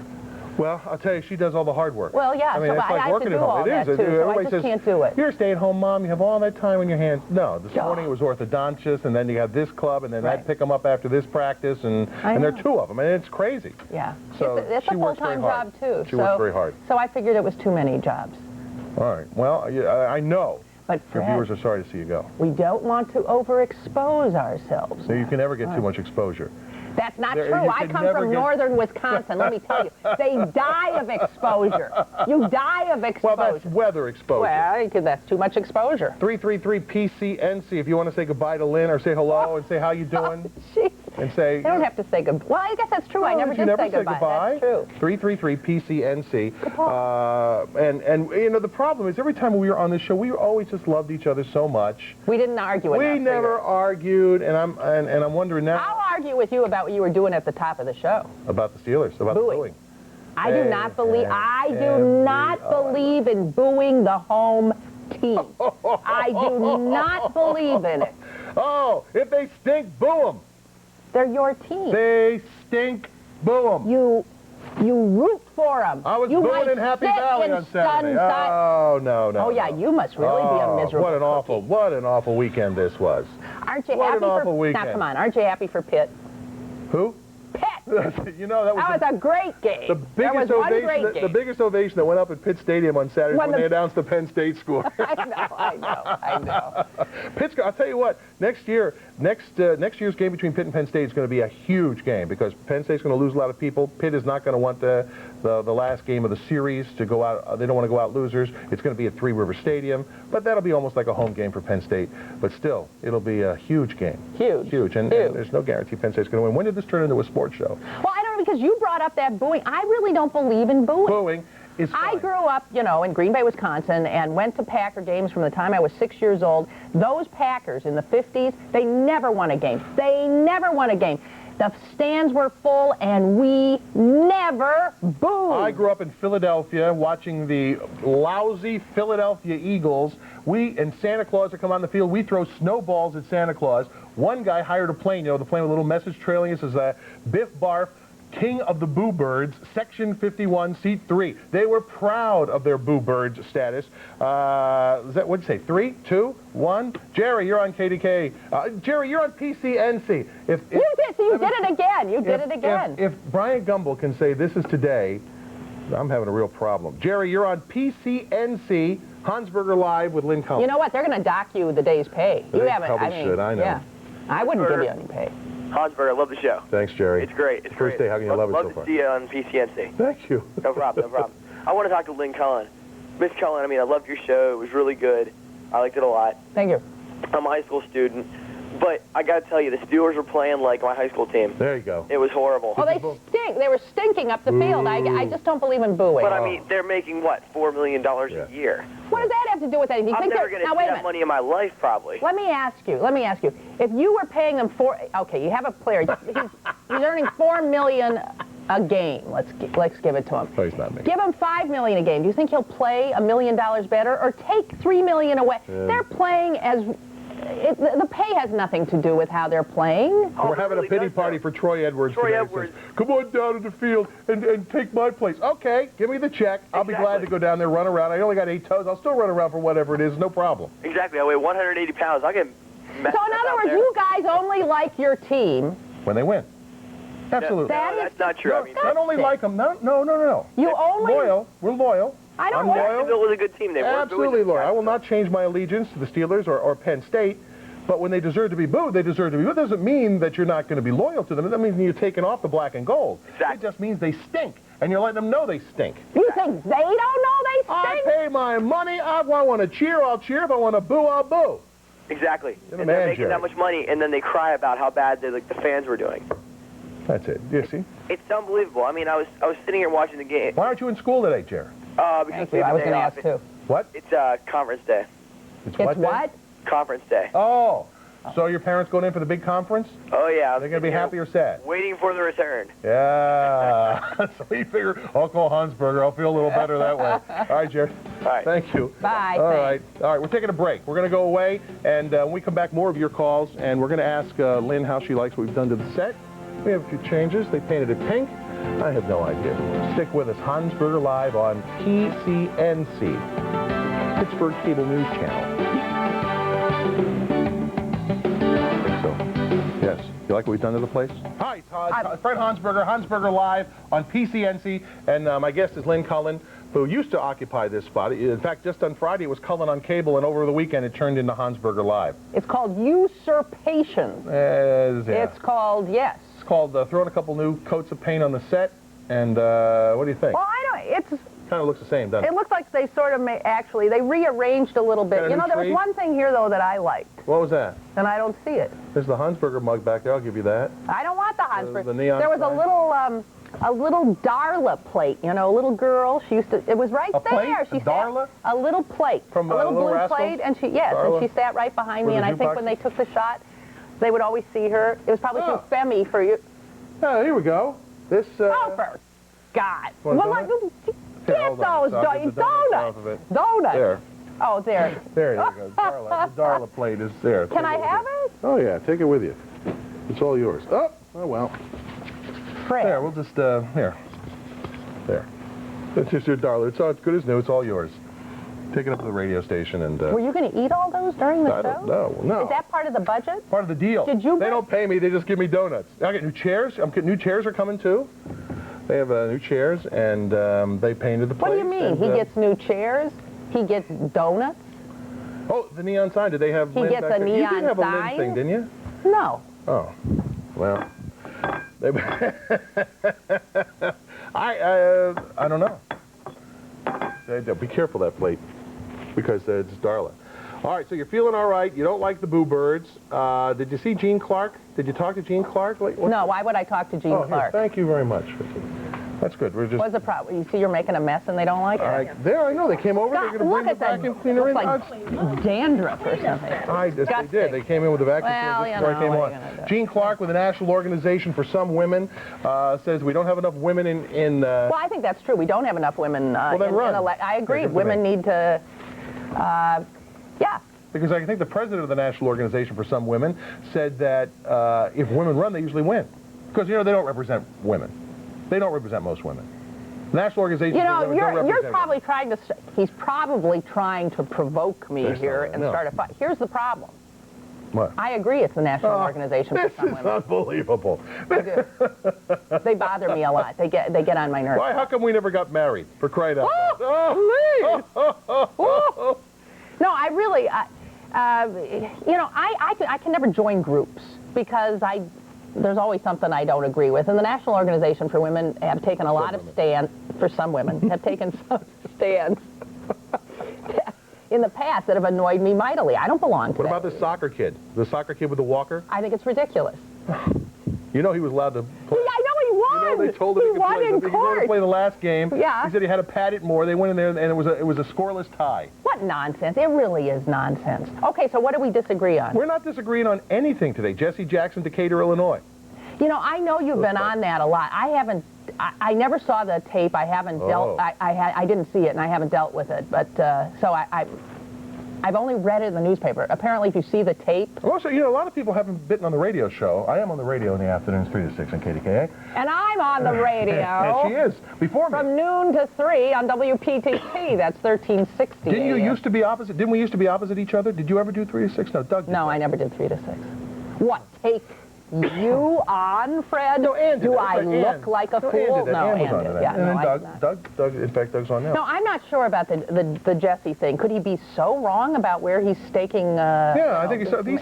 Speaker 1: Well, I'll tell you, she does all the hard work.
Speaker 9: Well, yeah,
Speaker 1: I mean, it's like working at home. It is.
Speaker 9: Everybody says, can't do it.
Speaker 1: You're a stay-at-home mom. You have all that time on your hands. No, this morning it was orthodontist, and then you have this club, and then I'd pick them up after this practice, and there are two of them, and it's crazy.
Speaker 9: Yeah.
Speaker 1: So
Speaker 9: it's a full-time job, too.
Speaker 1: She works very hard.
Speaker 9: So I figured it was too many jobs.
Speaker 1: All right. Well, I know.
Speaker 9: But
Speaker 1: your viewers are sorry to see you go.
Speaker 9: We don't want to overexpose ourselves.
Speaker 1: So you can never get too much exposure.
Speaker 9: That's not true. I come from northern Wisconsin. Let me tell you, they die of exposure. You die of exposure.
Speaker 1: Well, that's weather exposure.
Speaker 9: Well, that's too much exposure.
Speaker 1: 333 PCNC. If you want to say goodbye to Lynn or say hello and say how you doing. And say.
Speaker 9: They don't have to say goodbye. Well, I guess that's true. I never did say goodbye. That's true.
Speaker 1: 333 PCNC. And the problem is every time we were on this show, we always just loved each other so much.
Speaker 9: We didn't argue enough.
Speaker 1: We never argued, and I'm wondering now.
Speaker 9: I'll argue with you about what you were doing at the top of the show.
Speaker 1: About the Steelers, about booing.
Speaker 9: I do not believe in booing the home team. I do not believe in it.
Speaker 1: Oh, if they stink, boo them.
Speaker 9: They're your team.
Speaker 1: They stink, boo them.
Speaker 9: You root for them.
Speaker 1: I was booing in Happy Valley on Saturday. Oh, no.
Speaker 9: Oh, yeah, you must really be a miserable
Speaker 1: What an awful weekend this was.
Speaker 9: Aren't you happy
Speaker 1: for...
Speaker 9: Now, come on, aren't you happy for Pitt?
Speaker 1: Who? You know, that
Speaker 9: was a great game.
Speaker 1: The biggest ovation. The biggest ovation that went up at Pitt Stadium on Saturday when they announced the Penn State score.
Speaker 9: I know.
Speaker 1: Pitt's, I'll tell you what. Next year's game between Pitt and Penn State is going to be a huge game because Penn State's going to lose a lot of people. Pitt is not going to want the last game of the series to go out. They don't want to go out losers. It's going to be at Three River Stadium, but that'll be almost like a home game for Penn State. But still, it'll be a huge game. Huge. And there's no guarantee Penn State's going to win. When did this turn into a sports show?
Speaker 9: Well, I don't know, because you brought up that booing. I really don't believe in booing.
Speaker 1: Booing is fine.
Speaker 9: I grew up, you know, in Green Bay, Wisconsin, and went to Packer games from the time I was 6 years old. Those Packers in the 50s, they never won a game. They never won a game. The stands were full, and we never booed.
Speaker 1: I grew up in Philadelphia watching the lousy Philadelphia Eagles. We and Santa Claus would come on the field. We throw snowballs at Santa Claus. One guy hired a plane, you know, the plane with a little message trailing. It says, Biff Barf, King of the Boo Birds, Section 51, Seat 3. They were proud of their Boo Birds status. Is that, what'd you say, 3, 2, 1? Jerry, you're on KDK. Jerry, you're on PCNC.
Speaker 9: You did it again. You did it again.
Speaker 1: If Brian Gumble can say this is today, I'm having a real problem. Jerry, you're on PCNC, Honsberger Live with Lynn Cullen.
Speaker 9: You know what? They're going to dock you the day's pay.
Speaker 1: You haven't. Probably should. I know.
Speaker 9: Yeah. I wouldn't give you any pay.
Speaker 10: Honsberger, I love the show.
Speaker 1: Thanks, Jerry.
Speaker 10: It's great. It's
Speaker 1: First
Speaker 10: great.
Speaker 1: day, how can you love it so far?
Speaker 10: Love to see you on PCNC.
Speaker 1: Thank you.
Speaker 10: No problem, no problem. I want to talk to Lynn Cullen. Miss Cullen, I mean, I loved your show. It was really good. I liked it a lot.
Speaker 9: Thank you.
Speaker 10: I'm a high school student. But I got to tell you, the Steelers were playing like my high school team.
Speaker 1: There you go.
Speaker 10: It was horrible.
Speaker 9: Well, they stink. They were stinking up the field. I just don't believe in booing.
Speaker 10: But, I mean, they're making, what, $4 million a year?
Speaker 9: What does that have to do with anything?
Speaker 10: I'm never going to see that money in my life, probably.
Speaker 9: Let me ask you. If you were paying them okay, you have a player. He's earning $4 million a game. Let's give it to him.
Speaker 1: No, he's not making.
Speaker 9: Give him $5 million a game. Do you think he'll play $1 million better, or take $3 million away? They're playing as. The pay has nothing to do with how they're playing.
Speaker 1: We're having a pity party for Troy Edwards today. Says, come on down to the field and take my place. Okay, give me the check. I'll be glad to go down there, run around. I only got 8 toes. I'll still run around for whatever it is. No problem.
Speaker 10: Exactly. I weigh 180 pounds. I can mess
Speaker 9: So in other words, you guys only like your team
Speaker 1: when they win. Absolutely.
Speaker 10: No, that's not true. I mean,
Speaker 1: not only like them. No.
Speaker 9: You only
Speaker 1: loyal. We're loyal.
Speaker 10: I'm loyal. Jacksonville was a good team. They
Speaker 1: absolutely loyal. I will not change my allegiance to the Steelers or Penn State. But when they deserve to be booed, they deserve to be booed. It doesn't mean that you're not going to be loyal to them. That means you're taking off the black and gold.
Speaker 10: Exactly.
Speaker 1: It just means they stink, and you're letting them know they stink.
Speaker 9: You think they don't know they stink?
Speaker 1: I pay my money. If I want to cheer, I'll cheer. If I want to boo, I'll boo.
Speaker 10: Exactly. And they're making that much money, and then they cry about how bad the fans were doing.
Speaker 1: That's it. You see?
Speaker 10: It's unbelievable. I mean, I was sitting here watching the game.
Speaker 1: Why aren't you in school today, Jerry?
Speaker 10: Because
Speaker 9: I was going to ask too.
Speaker 1: What?
Speaker 10: It's conference day.
Speaker 1: It's what?
Speaker 10: Conference day.
Speaker 1: Oh. So your parents going in for the big conference?
Speaker 10: Oh, yeah.
Speaker 1: They're going to be happy or sad?
Speaker 10: Waiting for the return.
Speaker 1: Yeah. So you figure, I'll call Honsberger. I'll feel a little better that way. All right, Jerry.
Speaker 10: All right.
Speaker 1: Thank you.
Speaker 9: Bye.
Speaker 1: All right. We're taking a break. We're going to go away, and when we come back, more of your calls, and we're going to ask Lynn how she likes what we've done to the set. We have a few changes. They painted it pink. I have no idea. Stick with us. Honsberger Live on PCNC, Pittsburgh Cable News Channel. Yes. You like what we've done to the place? Hi, Todd. Fred Honsberger, Honsberger Live on PCNC. And my guest is Lynn Cullen, who used to occupy this spot. In fact, just on Friday, it was Cullen on cable, and over the weekend, it turned into Honsberger Live.
Speaker 9: It's called usurpation. It's called, yes.
Speaker 1: It's called throwing a couple new coats of paint on the set. And what do you think?
Speaker 9: Well, it's
Speaker 1: kind of looks the same, doesn't it?
Speaker 9: It looks like they sort of they rearranged a little bit. You know, there was one thing here, though, that I liked.
Speaker 1: What was that?
Speaker 9: And I don't see it.
Speaker 1: There's the Honsberger mug back there. I'll give you that.
Speaker 9: I don't want the Honsberger.
Speaker 1: The neon
Speaker 9: there was a little Darla plate, you know, a little girl. She used to, it was right there. She
Speaker 1: Darla?
Speaker 9: A little plate.
Speaker 1: From
Speaker 9: a little blue
Speaker 1: Rascals?
Speaker 9: plate, and she sat right behind me, and I think when they took the shot, they would always see her. It was probably too femmy for you.
Speaker 1: Oh, here we go. This,
Speaker 9: oh, for God.
Speaker 1: Well,
Speaker 9: get those donuts. Donuts.
Speaker 1: There.
Speaker 9: Oh, there.
Speaker 1: There you go. Darla. The Darla plate is there.
Speaker 9: Can I have it?
Speaker 1: Oh, yeah. Take it with you. It's all yours. Oh, well.
Speaker 9: Fred.
Speaker 1: There, we'll just, here. There. It's just your Darla. It's good as new. It's all yours. Take it up to the radio station and...
Speaker 9: Were you going to eat all those during the show?
Speaker 1: I don't know. No.
Speaker 9: Is that part of the budget?
Speaker 1: Part of the deal.
Speaker 9: Did you...
Speaker 1: They don't pay me. They just give me donuts. I get new chairs. New chairs are coming, too. They have new chairs, and they painted the place.
Speaker 9: What do you mean?
Speaker 1: And,
Speaker 9: he gets new chairs? He gets donuts?
Speaker 1: Oh, the neon sign. Did they have
Speaker 9: He
Speaker 1: Lynn
Speaker 9: gets
Speaker 1: back
Speaker 9: a
Speaker 1: there?
Speaker 9: neon
Speaker 1: You did have a Lynn
Speaker 9: sign?
Speaker 1: thing, didn't you?
Speaker 9: No.
Speaker 1: Oh. Well. I don't know. Be careful that plate, because it's Darla. All right, so you're feeling all right. You don't like the Boo Birds. Did you see Gene Clark? Did you talk to Gene Clark?
Speaker 9: No, why would I talk to Gene
Speaker 1: Clark?
Speaker 9: Clark?
Speaker 1: Thank you very much. That's good. We're just...
Speaker 9: What's the problem? You see you're making a mess and they don't like it?
Speaker 1: There, I know. They came over. They're going to bring the vacuum cleaner in.
Speaker 9: Looks like dandruff or something.
Speaker 1: They did. They came in with the vacuum cleaner just before I came on. Gene Clark with the National Organization for Some Women says we don't have enough women in
Speaker 9: well, I think that's true. We don't have enough women
Speaker 1: well, then run.
Speaker 9: I agree. Women need to, yeah.
Speaker 1: Because I think the president of the National Organization for Some Women said that if women run, they usually win. Because, you know, they don't represent women. They don't represent most women. The National Organization
Speaker 9: for
Speaker 1: Women don't represent
Speaker 9: you're probably trying to, he's probably trying to provoke me here and start a fight. Here's the problem.
Speaker 1: What?
Speaker 9: I agree it's the National Organization for Some Women.
Speaker 1: This is unbelievable.
Speaker 9: I do. They bother me a lot. They get on my nerves.
Speaker 1: Why? How come we never got married? For crying out loud.
Speaker 9: Oh, no, I really, you know, I can never join groups because there's always something I don't agree with. And the National Organization for Women have taken a lot of stands, for some women, have taken some stands in the past that have annoyed me mightily. I don't belong to
Speaker 1: What about the soccer kid? The soccer kid with the walker?
Speaker 9: I think it's ridiculous.
Speaker 1: You know he was allowed to play.
Speaker 9: Yeah, I know he won.
Speaker 1: You know they told him he could
Speaker 9: won
Speaker 1: play.
Speaker 9: in
Speaker 1: He wanted to play the last game.
Speaker 9: Yeah.
Speaker 1: He said he had to pad it more. They went in there and it was a scoreless tie.
Speaker 9: What nonsense. It really is nonsense. Okay, so what do we disagree on?
Speaker 1: We're not disagreeing on anything today. Jesse Jackson, Decatur, Illinois.
Speaker 9: You know, I know you've been on that a lot. I haven't, I never saw the tape. I haven't dealt, I didn't see it and I haven't dealt with it. But, so I've only read it in the newspaper. Apparently, if you see the tape...
Speaker 1: Also, you know, a lot of people haven't been on the radio show. I am on the radio in the afternoons, 3 to 6 on KDKA.
Speaker 9: And I'm on the radio.
Speaker 1: And she is, before me.
Speaker 9: From noon to 3 on WPTT. That's 1360.
Speaker 1: Didn't you used to be opposite? Didn't we used to be opposite each other? Did you ever do 3 to 6? No, Doug did.
Speaker 9: No, I never did 3 to 6. What, take you on, Fred?
Speaker 1: No, Ann did.
Speaker 9: Do I look like a fool? No, Ann did. Yeah,
Speaker 1: and then Doug, in fact, Doug's on now.
Speaker 9: No, I'm not sure about the Jesse thing. Could he be so wrong about where he's staking?
Speaker 1: Yeah, I think these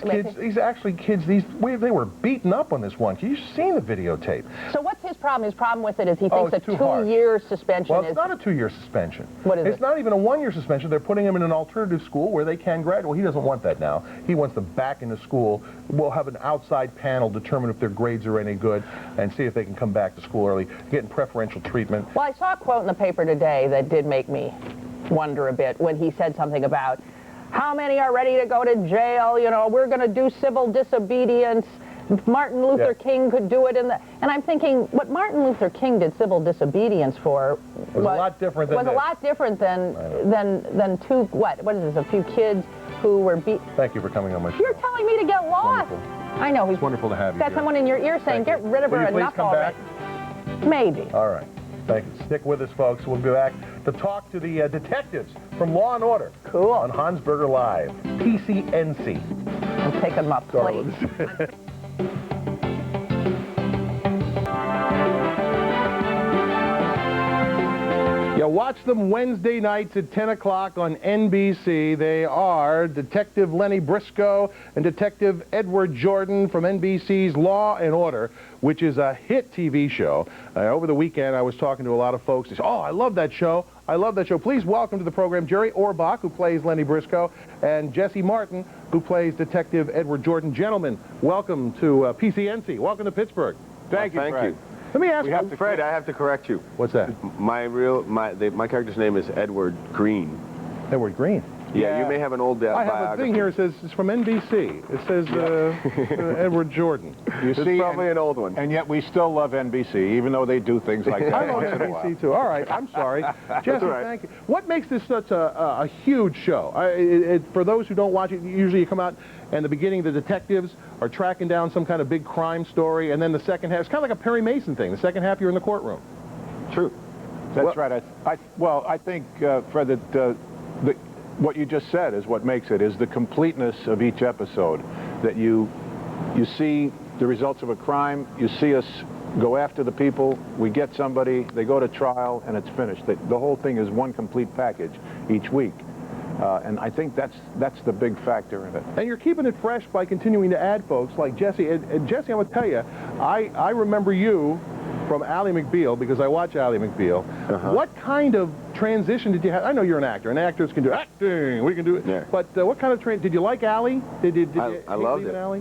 Speaker 1: kids, they were beaten up on this one. You've seen the videotape.
Speaker 9: So what's his problem? His problem with it is he thinks a
Speaker 1: 2-year
Speaker 9: suspension
Speaker 1: Well, it's not a 2-year suspension.
Speaker 9: What is it?
Speaker 1: It's not even a 1-year suspension. They're putting him in an alternative school where they can graduate. Well, he doesn't want that now. He wants them back into school. We'll have an outside panel determine if their grades are any good and see if they can come back to school early, getting preferential treatment.
Speaker 9: Well, I saw a quote in the paper today that did make me wonder a bit when he said something about how many are ready to go to jail, you know, we're going to do civil disobedience. Martin Luther King could do it and I'm thinking what Martin Luther King did civil disobedience for
Speaker 1: was a lot different than
Speaker 9: two, what is this, a few kids who were beat.
Speaker 1: Thank you for coming on my show.
Speaker 9: You're telling me to get lost.
Speaker 1: Wonderful.
Speaker 9: I know.
Speaker 1: It's wonderful to have you.
Speaker 9: Got someone in your ear saying, get rid of her enough already. Maybe.
Speaker 1: All right. Thank you. Stick with us, folks. We'll be back to talk to the detectives from Law and Order.
Speaker 9: Cool.
Speaker 1: On Honsberger Live. PCNC.
Speaker 9: I'm taking them up, please.
Speaker 1: You watch them Wednesday nights at 10 o'clock on NBC. They are Detective Lenny Briscoe and Detective Edward Jordan from NBC's Law and Order, which is a hit TV show. Over the weekend, I was talking to a lot of folks. They said, oh, I love that show. I love that show. Please welcome to the program Jerry Orbach, who plays Lenny Briscoe, and Jesse Martin, who plays Detective Edward Jordan. Gentlemen, welcome to PCNC. Welcome to Pittsburgh.
Speaker 11: Thank you.
Speaker 1: Let me ask you,
Speaker 11: Fred, I have to correct you.
Speaker 1: What's that?
Speaker 11: My character's name is Edward Green.
Speaker 1: Edward Green?
Speaker 11: Yeah, you may have an old biography.
Speaker 1: I have a thing here. It says it's from NBC. It says Edward Jordan.
Speaker 11: You see, probably an old one.
Speaker 12: And yet we still love NBC, even though they do things like that.
Speaker 1: I love NBC too. All right, I'm sorry, Jesse.
Speaker 11: Right.
Speaker 1: Thank you. What makes this such a huge show? For those who don't watch it, usually you come out and the beginning, the detectives are tracking down some kind of big crime story, and then the second half, it's kind of like a Perry Mason thing. The second half, you're in the courtroom.
Speaker 12: True. That's right. I think, Fred, that what you just said is what makes it, is the completeness of each episode. That you see the results of a crime, you see us go after the people, we get somebody, they go to trial, and it's finished. The whole thing is one complete package each week. And I think that's the big factor in it.
Speaker 1: And you're keeping it fresh by continuing to add folks like Jesse. And Jesse, I'm going to tell you, I remember you from Ally McBeal, because I watch Ally McBeal. What kind of transition did you have? I know you're an actor, and actors can do acting, we can do it. Yeah. But what kind of did you like Ally?
Speaker 11: I loved it.
Speaker 1: Ally?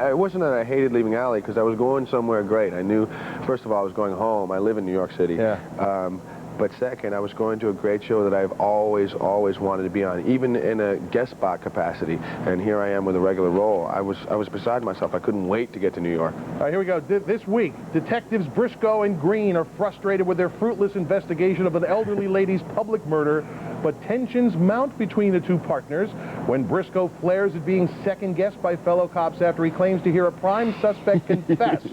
Speaker 11: It wasn't that I hated leaving Ally, because I was going somewhere great. I knew, first of all, I was going home. I live in New York City.
Speaker 1: Yeah.
Speaker 11: But second, I was going to a great show that I've always wanted to be on, even in a guest spot capacity. And here I am with a regular role. I was beside myself. I couldn't wait to get to New York.
Speaker 1: All right, here we go. This week, detectives Briscoe and Green are frustrated with their fruitless investigation of an elderly lady's public murder, but tensions mount between the two partners when Briscoe flares at being second-guessed by fellow cops after he claims to hear a prime suspect confess.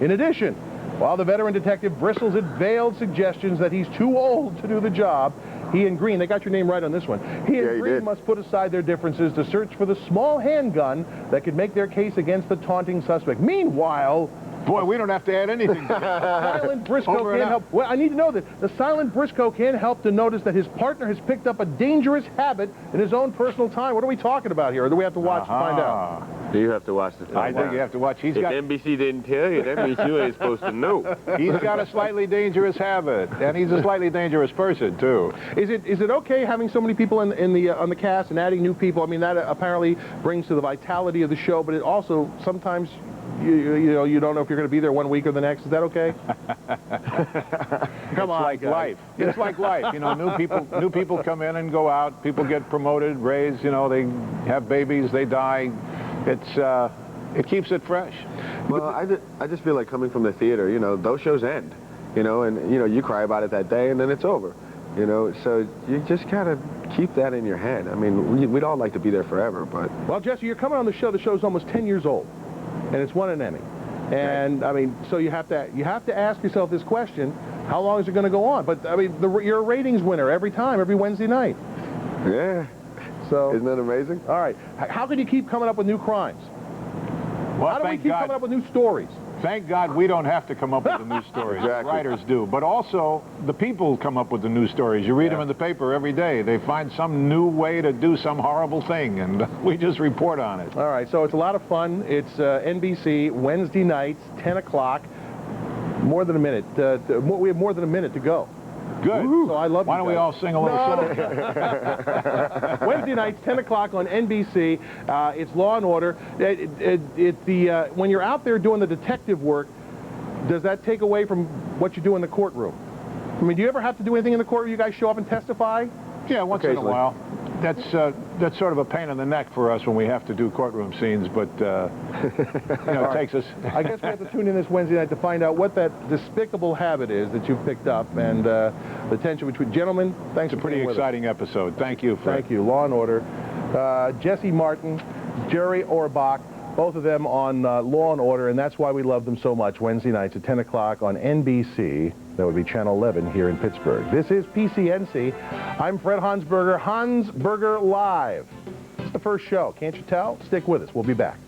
Speaker 1: In addition, while the veteran detective bristles at veiled suggestions that he's too old to do the job, he and Green, they got your name right on this one, he and Green must put aside their differences to search for the small handgun that could make their case against the taunting suspect. Meanwhile...
Speaker 12: Boy, we don't have to add anything.
Speaker 1: Silent Briscoe can't help... Well, I need to know this. The silent Briscoe can't help to notice that his partner has picked up a dangerous habit in his own personal time. What are we talking about here? Or do we have to watch to find out?
Speaker 11: You have to watch the film.
Speaker 12: I think you have to watch.
Speaker 11: If NBC didn't tell you, that means you ain't supposed to know.
Speaker 12: He's got a slightly dangerous habit, and he's a slightly dangerous person, too.
Speaker 1: Is it okay having so many people on the cast and adding new people? I mean, that apparently brings to the vitality of the show, but it also sometimes... You don't know if you're going to be there one week or the next. Is that okay?
Speaker 12: Come on, like life. It's like life. You know, new people come in and go out. People get promoted, raised. You know, they have babies, they die. It keeps it fresh.
Speaker 11: Well, I just feel like coming from the theater. You know, those shows end. You know, and you cry about it that day, and then it's over. You know, so you just gotta keep that in your head. I mean, we'd all like to be there forever, but...
Speaker 1: Well, Jesse, you're coming on the show. The show's almost 10 years old. And it's won an Emmy. And, I mean, so you have to ask yourself this question, how long is it going to go on? But, I mean, you're a ratings winner every time, every Wednesday night.
Speaker 11: Yeah.
Speaker 1: So
Speaker 11: isn't that amazing?
Speaker 1: All right. How can you keep coming up with new crimes?
Speaker 12: Well,
Speaker 1: how do we keep coming up with new stories?
Speaker 12: Thank God we don't have to come up with the new stories.
Speaker 11: Exactly.
Speaker 12: Writers do. But also, the people come up with the new stories. You read them in the paper every day. They find some new way to do some horrible thing, and we just report on it.
Speaker 1: All right, so it's a lot of fun. It's NBC, Wednesday nights, 10 o'clock. More than a minute. We have more than a minute to go.
Speaker 12: Good.
Speaker 1: So I love
Speaker 12: Why don't we all sing a little song?
Speaker 1: Wednesday nights, 10 o'clock on NBC. It's Law & Order. When you're out there doing the detective work, does that take away from what you do in the courtroom? I mean, do you ever have to do anything in the courtroom? You guys show up and testify?
Speaker 12: Yeah, once in a while. That's sort of a pain in the neck for us when we have to do courtroom scenes, but it takes us.
Speaker 1: I guess we have to tune in this Wednesday night to find out what that despicable habit is that you've picked up, and the tension between gentlemen. Thanks for
Speaker 12: pretty exciting episode. Thank you, Fred.
Speaker 1: Thank you. Law and Order. Jesse Martin, Jerry Orbach, both of them on Law and Order, and that's why we love them so much. Wednesday nights at 10 o'clock on NBC. That would be Channel 11 here in Pittsburgh. This is PCNC. I'm Fred Honsberger, Honsberger Live. It's the first show. Can't you tell? Stick with us. We'll be back.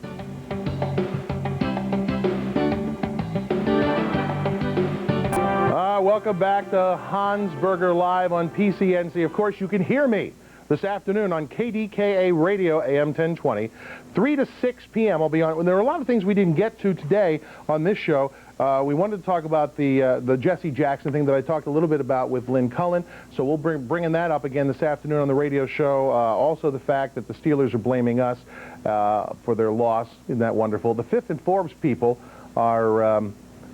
Speaker 1: Welcome back to Honsberger Live on PCNC. Of course, you can hear me this afternoon on KDKA Radio, AM 1020. 3 to 6 p.m. I'll be on. There are a lot of things we didn't get to today on this show. We wanted to talk about the Jesse Jackson thing that I talked a little bit about with Lynn Cullen, so we'll bringing that up again this afternoon on the radio show. Also the fact that the Steelers are blaming us for their loss. Isn't that wonderful? The Fifth and Forbes people are,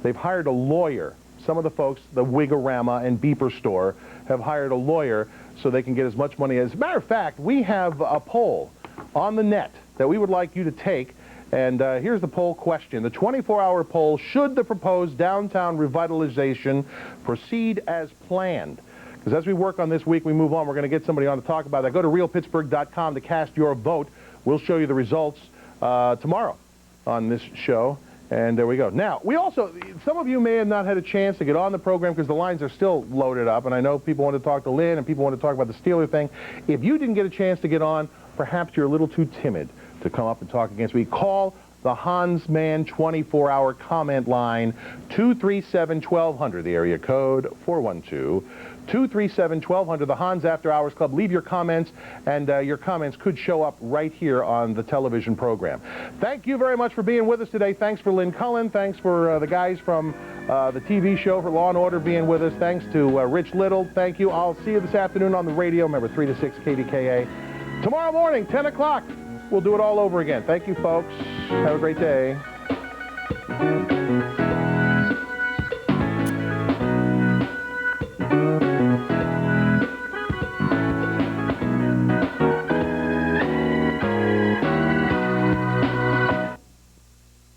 Speaker 1: they've hired a lawyer. Some of the folks, the Wigorama and Beeper store, have hired a lawyer so they can get as much money. As a matter of fact, we have a poll on the net that we would like you to take. And here's the poll question. The 24-hour poll, should the proposed downtown revitalization proceed as planned? Because as we work on this week, we move on. We're going to get somebody on to talk about that. Go to realpittsburgh.com to cast your vote. We'll show you the results tomorrow on this show. And there we go. Now, we also, some of you may have not had a chance to get on the program because the lines are still loaded up, and I know people want to talk to Lynn and people want to talk about the Steeler thing. If you didn't get a chance to get on, perhaps you're a little too timid to come up and talk against me. Call the Honsman 24-hour comment line, 237-1200, the area code 412-237-1200, the Hans After Hours Club. Leave your comments, and your comments could show up right here on the television program. Thank you very much for being with us today. Thanks for Lynn Cullen. Thanks for the guys from the TV show for Law & Order being with us. Thanks to Rich Little. Thank you. I'll see you this afternoon on the radio. Remember, 3 to 6 KDKA. Tomorrow morning, 10 o'clock. We'll do it all over again. Thank you, folks. Have a great day.